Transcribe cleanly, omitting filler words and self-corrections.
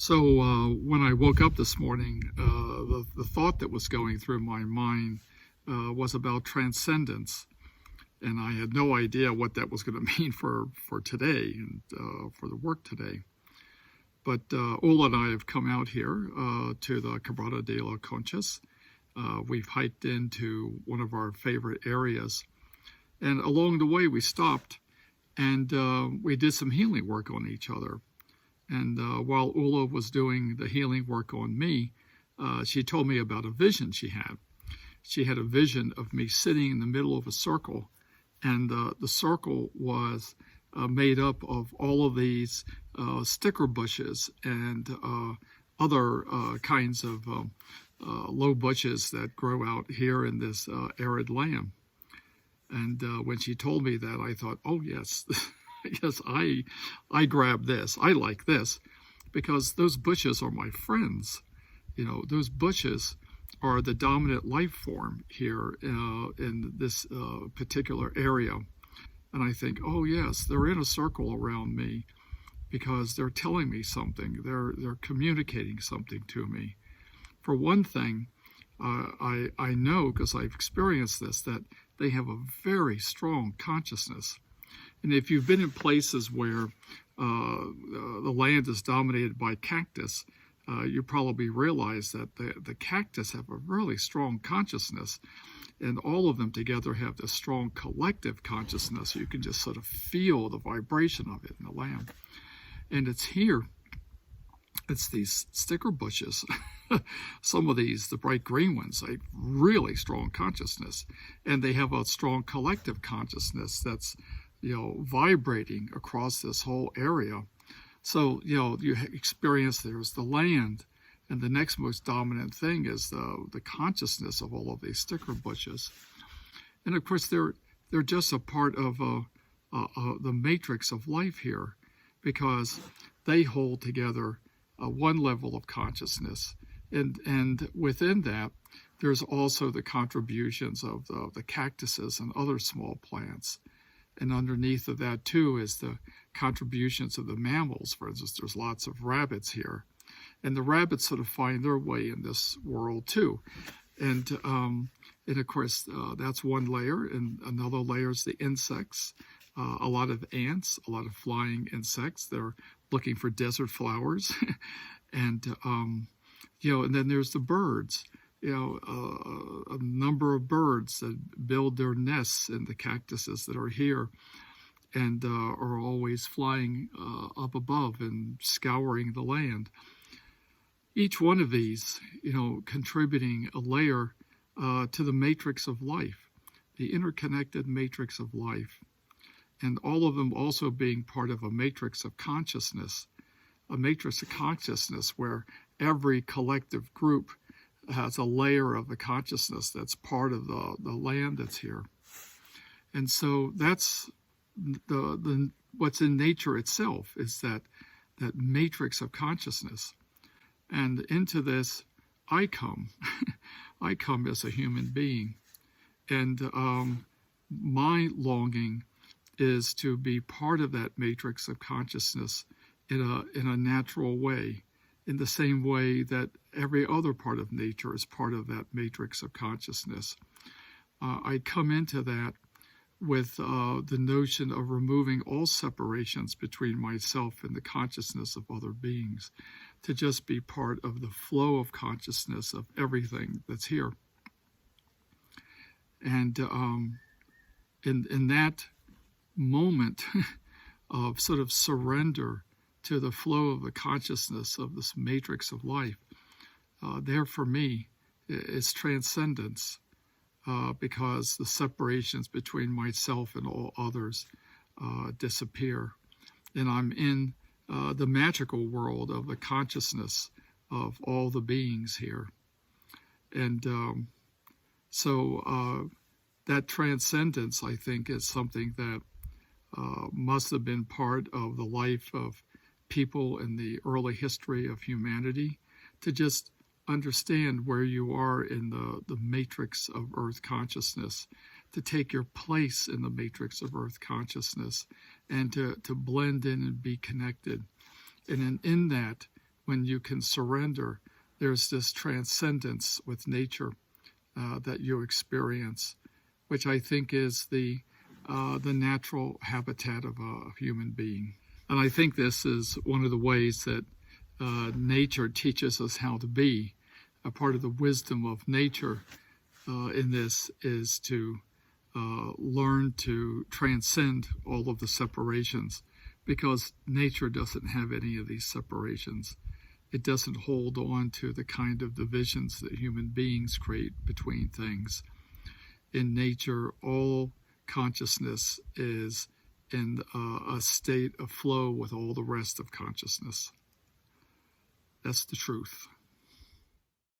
So when I woke up this morning, the thought that was going through my mind was about transcendence. And I had no idea what that was going to mean for today and for the work today. But Ola and I have come out here to the Quebrada de las Conchas. We've hiked into one of our favorite areas. And along the way, we stopped and we did some healing work on each other. And while Ula was doing the healing work on me, she told me about a vision she had. She had a vision of me sitting in the middle of a circle, and the circle was made up of all of these sticker bushes and other kinds of low bushes that grow out here in this arid land. And when she told me that, I thought, oh, yes, yes, I grab this. I like this because those bushes are my friends. You know, those bushes are the dominant life form here in this particular area. And I think, oh, yes, they're in a circle around me because they're telling me something. They're communicating something to me. For one thing, I know, because I've experienced this, that they have a very strong consciousness. And if you've been in places where the land is dominated by cactus, you probably realize that the cactus have a really strong consciousness, and all of them together have this strong collective consciousness. You can just sort of feel the vibration of it in the land. And it's here. It's these sticker bushes. Some of these, the bright green ones, like really strong consciousness. And they have a strong collective consciousness that's, vibrating across this whole area. So, you experience there's the land, and the next most dominant thing is the consciousness of all of these sticker bushes. And of course, they're just a part of the matrix of life here, because they hold together one level of consciousness. And within that, there's also the contributions of the cactuses and other small plants. And underneath of that, too, is the contributions of the mammals. For instance, there's lots of rabbits here. And the rabbits sort of find their way in this world, too. And of course, that's one layer. And another layer is the insects. A lot of ants, a lot of flying insects. They're looking for desert flowers. And, and then there's the birds. A number of birds that build their nests in the cactuses that are here and are always flying up above and scouring the land. Each one of these, contributing a layer to the matrix of life, the interconnected matrix of life, and all of them also being part of a matrix of consciousness where every collective group has a layer of the consciousness that's part of the land that's here. And so that's the what's in nature itself, is that matrix of consciousness. And into this, I come. I come as a human being. And my longing is to be part of that matrix of consciousness in a natural way, in the same way that every other part of nature is part of that matrix of consciousness. I come into that with the notion of removing all separations between myself and the consciousness of other beings, to just be part of the flow of consciousness of everything that's here. And in that moment of sort of surrender to the flow of the consciousness of this matrix of life, there for me is transcendence, because the separations between myself and all others disappear. And I'm in the magical world of the consciousness of all the beings here. And so that transcendence, I think, is something that must have been part of the life of people in the early history of humanity, to just understand where you are in the matrix of earth consciousness, to take your place in the matrix of earth consciousness, and to blend in and be connected. And in that, when you can surrender, there's this transcendence with nature that you experience, which I think is the natural habitat of a human being. And I think this is one of the ways that nature teaches us how to be. A part of the wisdom of nature in this is to learn to transcend all of the separations, because nature doesn't have any of these separations. It doesn't hold on to the kind of divisions that human beings create between things. In nature, all consciousness is in a state of flow with all the rest of consciousness. That's the truth.